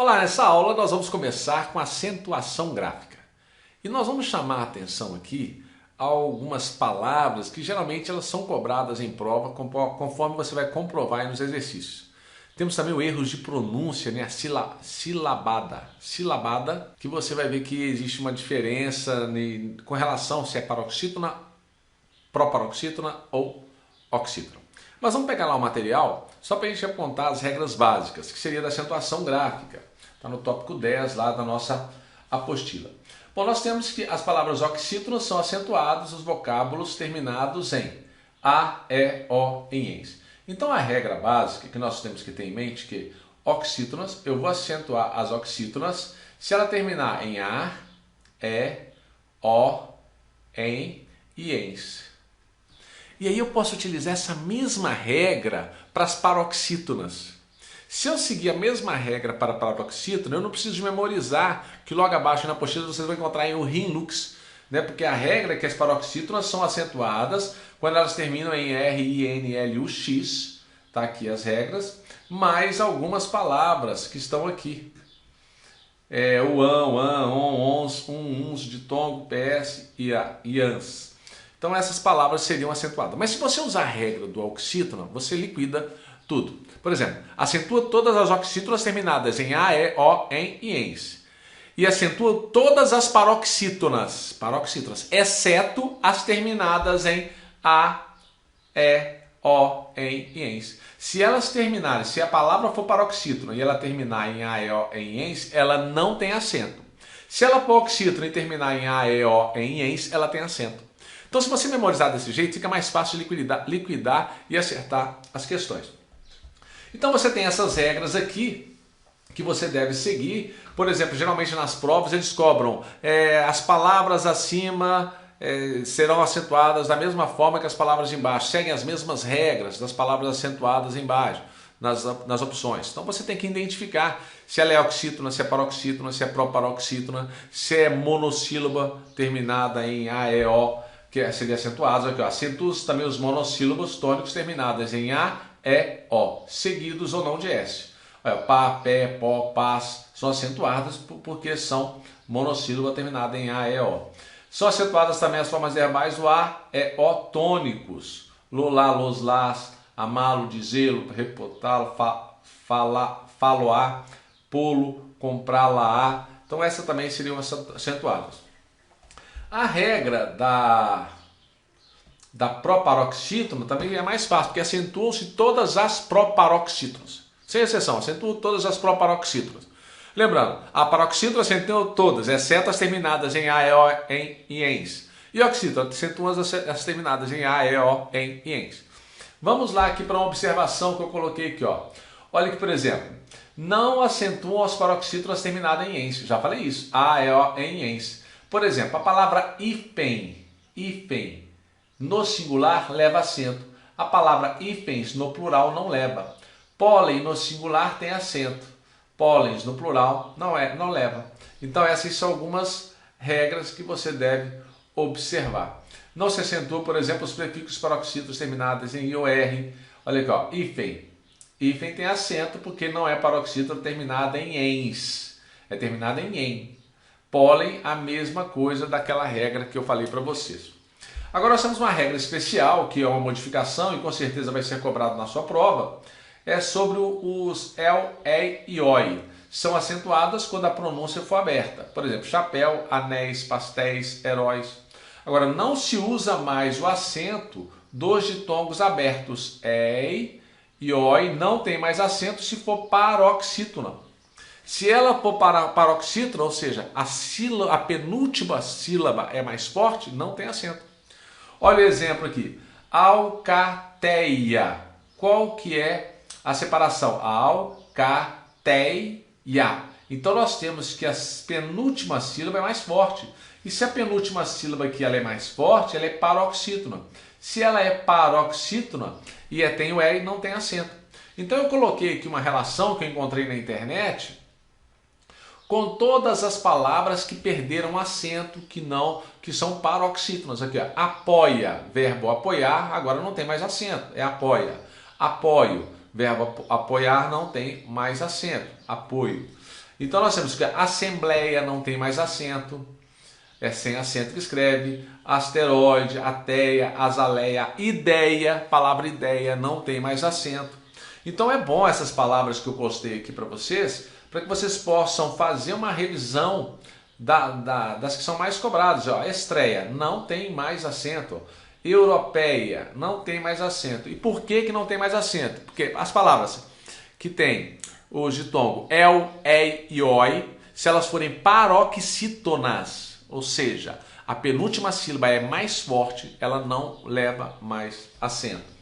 Olá, nessa aula nós vamos começar com acentuação gráfica. E nós vamos chamar a atenção aqui a algumas palavras que geralmente elas são cobradas em prova conforme você vai comprovar aí nos exercícios. Temos também o erros de pronúncia, né? A silabada. Silabada, que você vai ver que existe uma diferença com relação se é paroxítona, proparoxítona ou oxítona. Mas vamos pegar lá o material só para a gente apontar as regras básicas, que seria da acentuação gráfica. Está no tópico 10 lá da nossa apostila. Bom, nós temos que as palavras oxítonas são acentuadas os vocábulos terminados em A, E, O, em ENS. Então a regra básica que nós temos que ter em mente é que oxítonas, eu vou acentuar as oxítonas se ela terminar em A, E, O, em e ENS. E aí eu posso utilizar essa mesma regra para as paroxítonas. Se eu seguir a mesma regra para a paroxítona, eu não preciso memorizar que logo abaixo na apostila vocês vão encontrar aí o RINLUX, né? Porque a regra é que as paroxítonas são acentuadas quando elas terminam em R, I, N, L, U, X, tá aqui as regras, mais algumas palavras que estão aqui. O an, on, ons, uns, ditongo, PS e ians. Então essas palavras seriam acentuadas. Mas se você usar a regra do oxítona, você liquida tudo. Por exemplo, acentua todas as oxítonas terminadas em A, E, O, em e ENS. E acentua todas as paroxítonas, exceto as terminadas em A, E, O, em e ENS. Se elas terminarem, se a palavra for paroxítona e ela terminar em A, E, O, em e ENS, ela não tem acento. Se ela for oxítona e terminar em A, E, O, em e ENS, ela tem acento. Então, se você memorizar desse jeito, fica mais fácil de liquidar e acertar as questões. Então, você tem essas regras aqui que você deve seguir. Por exemplo, geralmente nas provas eles cobram as palavras acima serão acentuadas da mesma forma que as palavras de embaixo. Seguem as mesmas regras das palavras acentuadas embaixo, nas opções. Então, você tem que identificar se ela é oxítona, se é paroxítona, se é proparoxítona, se é monossílaba terminada em A, E, O, que seria acentuados aqui, ó. Acentua também os monossílabos tônicos terminados em A, E, O, seguidos ou não de S. Olha, pá, pé, pó, pás, são acentuadas porque são monossílaba terminada em A, E, O. São acentuadas também as formas verbais do A, E, O tônicos. Lolá, los, las, amá-lo, dizê-lo, repotá-lo, falo-á, pô-lo, comprá-la-á. Então essas também seriam acentuadas. A regra da proparoxítona também é mais fácil, porque acentuam-se todas as proparoxítonas. Sem exceção, acentuam todas as proparoxítonas. Lembrando, a paroxítona acentua todas, exceto as terminadas em A, E, O, em e ENS. E oxítona acentua as terminadas em A, E, O, em e ENS. Vamos lá aqui para uma observação que eu coloquei aqui, ó. Olha aqui, por exemplo, não acentuam as paroxítonas terminadas em ENS. Já falei isso, A, E, O, em e ENS. Por exemplo, a palavra hífen, no singular leva acento. A palavra hífens no plural não leva. Pólen no singular tem acento. Pólens no plural não leva. Então essas são algumas regras que você deve observar. Não se acentua, por exemplo, os prefixos paroxítonos terminados em IOR. Olha aqui, ó, hífen. Hífen tem acento porque não é paroxítona terminada em ENS. É terminada em EN. Pólen, a mesma coisa daquela regra que eu falei para vocês. Agora nós temos uma regra especial, que é uma modificação e com certeza vai ser cobrado na sua prova, é sobre os el, ei e oi. São acentuadas quando a pronúncia for aberta. Por exemplo, chapéu, anéis, pastéis, heróis. Agora, não se usa mais o acento dos ditongos abertos. Ei e oi não tem mais acento se for paroxítona. Se ela for paroxítona, ou seja, a penúltima sílaba é mais forte, não tem acento. Olha o exemplo aqui. Alcateia. Qual que é a separação? Alcateia. Então nós temos que a penúltima sílaba é mais forte. E se a penúltima sílaba aqui ela é mais forte, ela é paroxítona. Se ela é paroxítona e tem o E, não tem acento. Então eu coloquei aqui uma relação que eu encontrei na internet com todas as palavras que perderam acento, que são paroxítonas. Aqui, ó, apoia, verbo apoiar, agora não tem mais acento, é apoia. Apoio, verbo apoiar não tem mais acento, apoio. Então nós temos que assembleia não tem mais acento, é sem acento que escreve, asteroide, ateia, azaleia, ideia, palavra ideia não tem mais acento. Então é bom essas palavras que eu postei aqui para que vocês possam fazer uma revisão das que são mais cobradas. Ó, estreia, não tem mais acento. Europeia, não tem mais acento. E por que não tem mais acento? Porque as palavras que tem o ditongo el, ei e oi, se elas forem paroxítonas, ou seja, a penúltima sílaba é mais forte, ela não leva mais acento.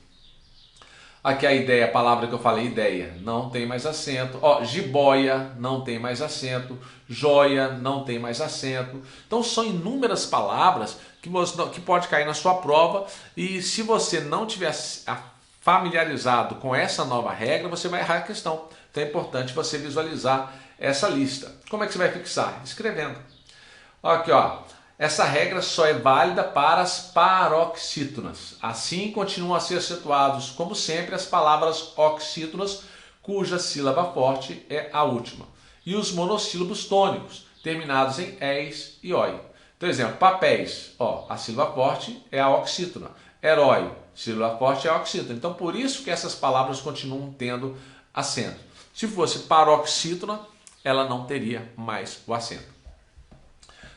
Aqui a ideia, a palavra que eu falei, ideia, não tem mais acento. Ó, jiboia, não tem mais acento. Joia, não tem mais acento. Então são inúmeras palavras que pode cair na sua prova, e se você não tiver familiarizado com essa nova regra, você vai errar a questão. Então é importante você visualizar essa lista. Como é que você vai fixar? Escrevendo. Aqui, ó. Essa regra só é válida para as paroxítonas. Assim continuam a ser acentuados, como sempre, as palavras oxítonas, cuja sílaba forte é a última. E os monossílabos tônicos, terminados em eis e oi. Por exemplo, papéis, ó, a sílaba forte é a oxítona. Herói, sílaba forte é a oxítona. Então, por isso que essas palavras continuam tendo acento. Se fosse paroxítona, ela não teria mais o acento.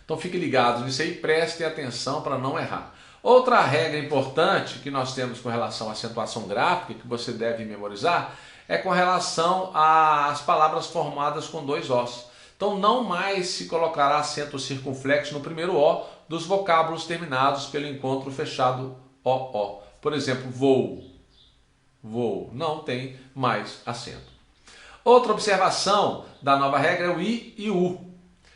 Então fiquem ligados nisso aí, prestem atenção para não errar. Outra regra importante que nós temos com relação à acentuação gráfica, que você deve memorizar, é com relação às palavras formadas com dois Os. Então não mais se colocará acento circunflexo no primeiro O dos vocábulos terminados pelo encontro fechado OO. Por exemplo, voo, voo, não tem mais acento. Outra observação da nova regra é o I e U.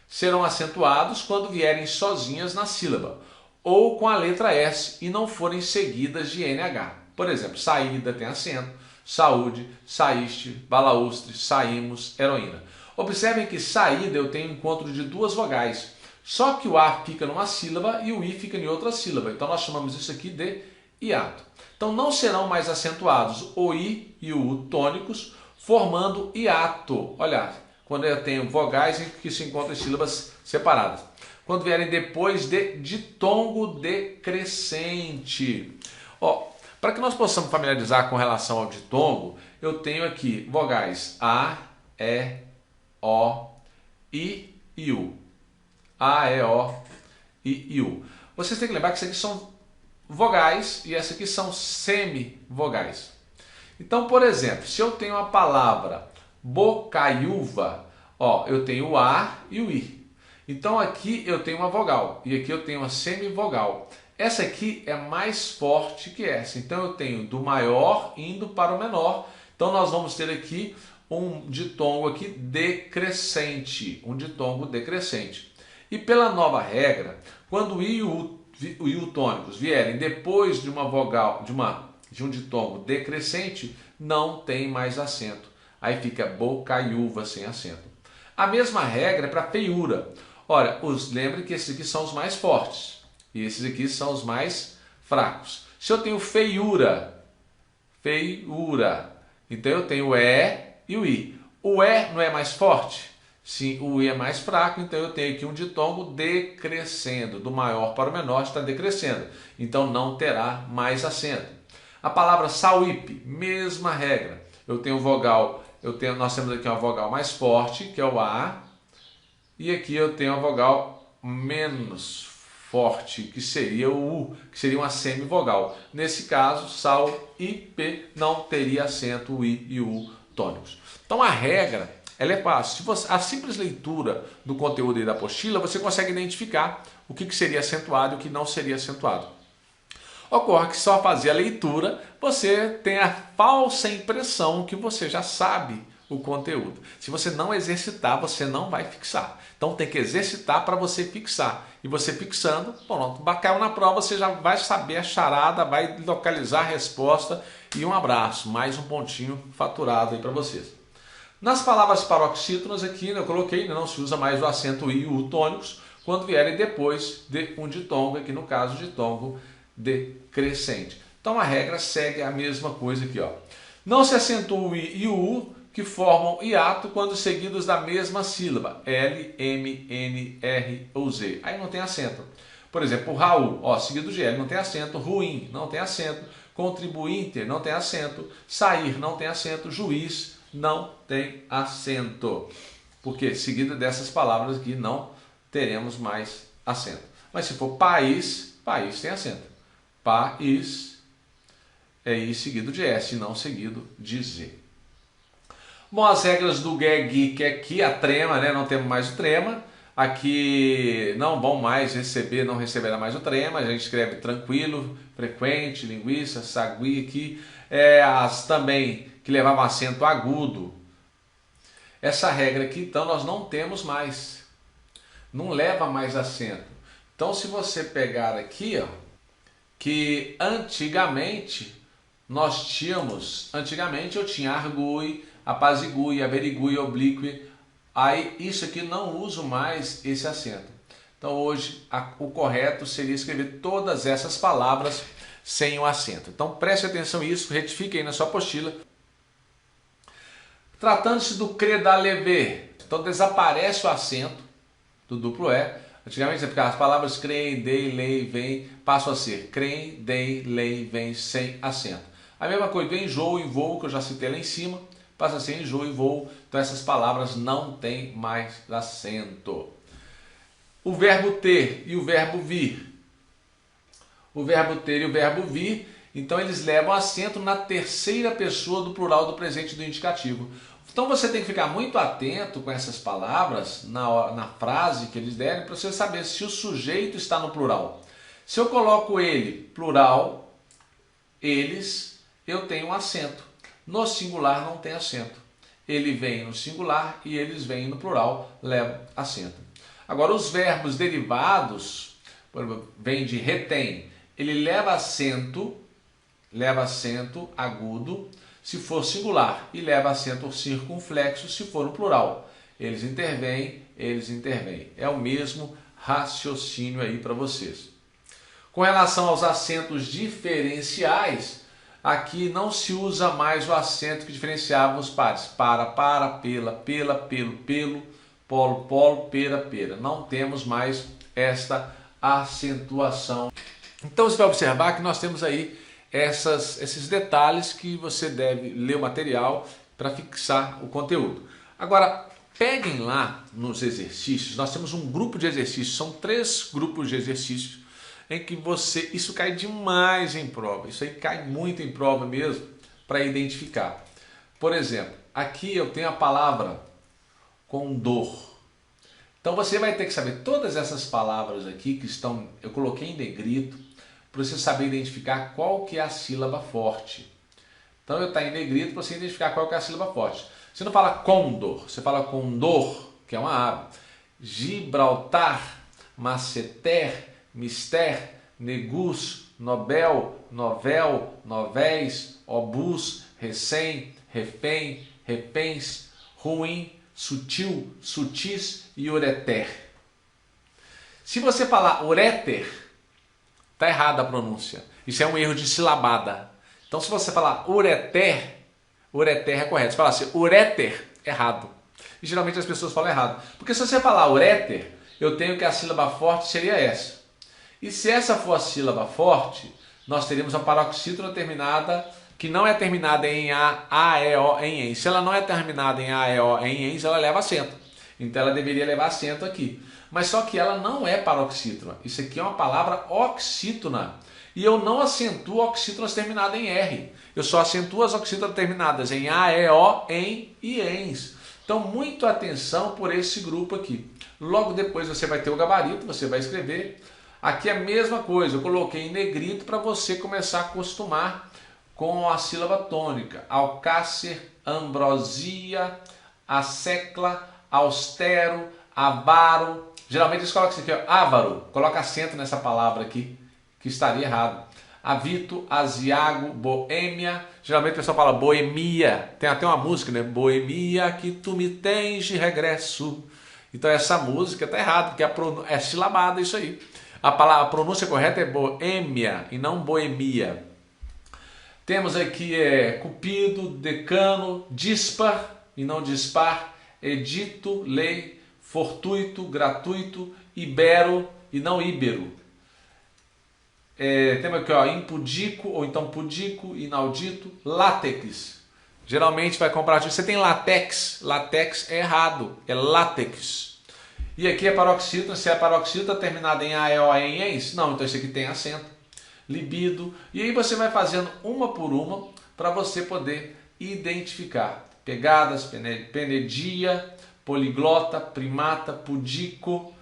Serão acentuados quando vierem sozinhas na sílaba, ou com a letra S e não forem seguidas de NH. Por exemplo, saída tem acento, saúde, saíste, balaústre, saímos, heroína. Observem que saída eu tenho encontro de duas vogais, só que o A fica numa sílaba e o I fica em outra sílaba. Então nós chamamos isso aqui de hiato. Então não serão mais acentuados o I e o U tônicos, formando hiato. Olha, quando eu tenho vogais em que se encontram em sílabas separadas. Quando vierem depois de ditongo decrescente. Ó, para que nós possamos familiarizar com relação ao ditongo, eu tenho aqui vogais A, E, O, I e U. A, E, O, I e U. Vocês têm que lembrar que isso aqui são vogais e essa aqui são semivogais. Então, por exemplo, se eu tenho a palavra bocaiúva, ó, eu tenho o A e o I. Então aqui eu tenho uma vogal e aqui eu tenho uma semivogal. Essa aqui é mais forte que essa. Então eu tenho do maior indo para o menor. Então nós vamos ter aqui um ditongo aqui decrescente, um ditongo decrescente. E pela nova regra, quando o I e o tônicos vierem depois de uma vogal, de um ditongo decrescente, não tem mais acento. Aí fica bocaiúva sem acento. A mesma regra é para feiura. Olha, lembre que esses aqui são os mais fortes e esses aqui são os mais fracos. Se eu tenho feiura, então eu tenho o E e o I. O E não é mais forte? Sim, o I é mais fraco, então eu tenho aqui um ditongo decrescendo. Do maior para o menor está decrescendo. Então não terá mais acento. A palavra sauípe, mesma regra. Eu tenho vogal, nós temos aqui uma vogal mais forte, que é o A, e aqui eu tenho uma vogal menos forte, que seria o U, que seria uma semivogal. Nesse caso, sal e P não teria acento o I e o U tônicos. Então a regra, ela é fácil. Se você, a simples leitura do conteúdo aí da apostila, você consegue identificar o que seria acentuado e o que não seria acentuado. Ocorre que só fazer a leitura, você tem a falsa impressão que você já sabe o conteúdo. Se você não exercitar, você não vai fixar. Então tem que exercitar para você fixar. E você fixando, pronto, caiu na prova, você já vai saber a charada, vai localizar a resposta e um abraço, mais um pontinho faturado aí para vocês. Nas palavras paroxítonas aqui, eu coloquei, não se usa mais o acento I e U tônicos quando vierem depois de um ditongo, aqui no caso ditongo decrescente. Então a regra segue a mesma coisa aqui, ó. Não se acentua o I e o U que formam hiato quando seguidos da mesma sílaba, L, M, N, R ou Z. Aí não tem acento. Por exemplo, Raul, ó, seguido de L, não tem acento. Ruim, não tem acento. Contribuinte, não tem acento. Sair, não tem acento. Juiz, não tem acento. Porque seguida dessas palavras aqui não teremos mais acento. Mas se for país, país tem acento. País é I seguido de S, não seguido de Z. Bom, as regras do GEG, que aqui a trema, né? Não temos mais o trema. Aqui não vão mais receber, não receberá mais o trema. A gente escreve tranquilo, frequente, linguiça, sagui aqui. As também que levavam acento agudo. Essa regra aqui, então, nós não temos mais. Não leva mais acento. Então, se você pegar aqui, ó, que antigamente nós tínhamos, antigamente eu tinha argue, apazigue, averigue, oblique, aí isso aqui não uso mais esse acento. Então hoje o correto seria escrever todas essas palavras sem o acento. Então preste atenção nisso, retifique aí na sua apostila. Tratando-se do credaleve, então desaparece o acento do duplo E. Antigamente as palavras creem, dei, lei, vem, passam a ser creem, dei, lei, vem, sem acento. A mesma coisa do enjoo e voo, que eu já citei lá em cima, passa a ser enjoo e voo. Então essas palavras não têm mais acento. O verbo ter e o verbo vir. O verbo ter e o verbo vir, então eles levam acento na terceira pessoa do plural do presente do indicativo. Então você tem que ficar muito atento com essas palavras na frase que eles derem para você saber se o sujeito está no plural. Se eu coloco ele, plural, eles, eu tenho um acento. No singular não tem acento. Ele vem no singular e eles vêm no plural, levam acento. Agora os verbos derivados, vem de retém, ele leva acento agudo se for singular e leva acento circunflexo se for no plural. Eles intervêm. É o mesmo raciocínio aí para vocês. Com relação aos acentos diferenciais, aqui não se usa mais o acento que diferenciava os pares. Para, pela, pelo, polo, polo, pera. Não temos mais esta acentuação. Então você vai observar que nós temos aí esses detalhes que você deve ler o material para fixar o conteúdo. Agora, peguem lá nos exercícios, nós temos um grupo de exercícios, são 3 grupos de exercícios em que isso cai demais em prova, isso aí cai muito em prova mesmo para identificar. Por exemplo, aqui eu tenho a palavra condor. Então você vai ter que saber todas essas palavras aqui que estão, eu coloquei em negrito, para você saber identificar qual que é a sílaba forte. Então eu estou em negrito para você identificar qual que é a sílaba forte. Você não fala condor, você fala condor, que é uma ave. Gibraltar, maceter, mister, negus, nobel, novel, novéis, obus, recém, refém, repens, ruim, sutil, sutis e ureter. Se você falar ureter, está errada a pronúncia. Isso é um erro de silabada. Então se você falar ureter é correto. Se falar assim, ureter, errado. E geralmente as pessoas falam errado. Porque se você falar ureter, eu tenho que a sílaba forte seria essa. E se essa for a sílaba forte, nós teríamos a paroxítona terminada, que não é terminada em A, E, O, em ENS. Se ela não é terminada em A, E, O, em ENS, ela leva acento. Então ela deveria levar acento aqui. Mas só que ela não é paroxítona. Isso aqui é uma palavra oxítona. E eu não acentuo oxítonas terminadas em R. Eu só acentuo as oxítonas terminadas em A, E, O, em e ENS. Então, muita atenção por esse grupo aqui. Logo depois você vai ter o gabarito, você vai escrever. Aqui é a mesma coisa, eu coloquei em negrito para você começar a acostumar com a sílaba tônica. Alcácer, ambrosia, assecla, austero, avaro. Geralmente eles colocam isso aqui, ó, ávaro. Coloca acento nessa palavra aqui, que estaria errado. Avito, asiago, boêmia. Geralmente o pessoal fala boemia. Tem até uma música, né? Boemia que tu me tens de regresso. Então essa música está errada, porque é silabada isso aí. A pronúncia correta é boêmia e não boemia. Temos aqui Cupido, Decano, Dispar. e não dispar, edito, lei, fortuito, gratuito, ibero e não íbero. Temos aqui, ó, impudico ou então pudico, inaudito, látex. Geralmente vai comprar, você tem latex, latex é errado, é látex. E aqui é paroxítona, se é paroxítona terminada em A, E, O, N, E, não, então esse aqui tem acento. Libido, e aí você vai fazendo uma por uma para você poder identificar. Pegadas, penedia, poliglota, primata, pudico.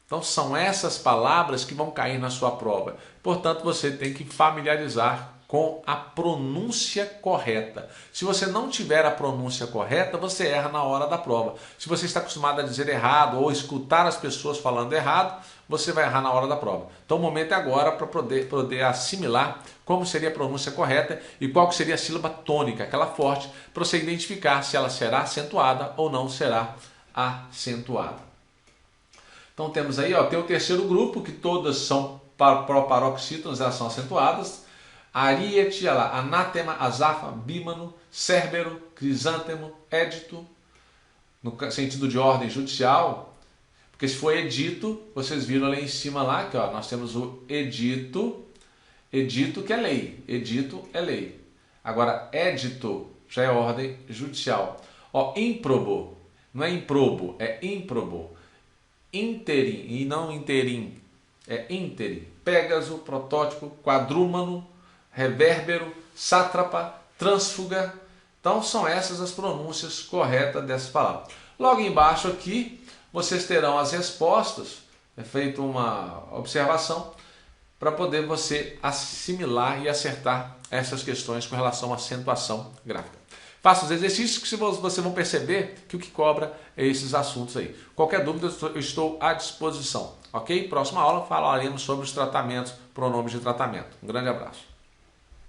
Então são essas palavras que vão cair na sua prova. Portanto, você tem que familiarizar com a pronúncia correta. Se você não tiver a pronúncia correta, você erra na hora da prova. Se você está acostumado a dizer errado ou escutar as pessoas falando errado, você vai errar na hora da prova. Então o momento é agora para poder assimilar como seria a pronúncia correta e qual que seria a sílaba tônica, aquela forte, para você identificar se ela será acentuada ou não será acentuada. Então temos aí, ó, tem o terceiro grupo, que todas são paroxítonas, elas são acentuadas. Ariete, anátema, azafa, bímano, cérbero, crisântemo, édito, no sentido de ordem judicial, porque se for edito, vocês viram ali em cima lá, que ó, nós temos o edito, edito que é lei, edito é lei. Agora, édito já é ordem judicial. Ó, ímprobo, não é improbo, é ímprobo. Interim, e não interim, é ínterim. Pégaso, protótipo, quadrúmano, revérbero, sátrapa, trânsfuga. Então são essas as pronúncias corretas dessas palavras. Logo embaixo aqui, vocês terão as respostas, é feita uma observação, para poder você assimilar e acertar essas questões com relação à acentuação gráfica. Faça os exercícios que vocês vão perceber que o que cobra é esses assuntos aí. Qualquer dúvida eu estou à disposição. Ok? Próxima aula falaremos sobre os tratamentos, pronomes de tratamento. Um grande abraço.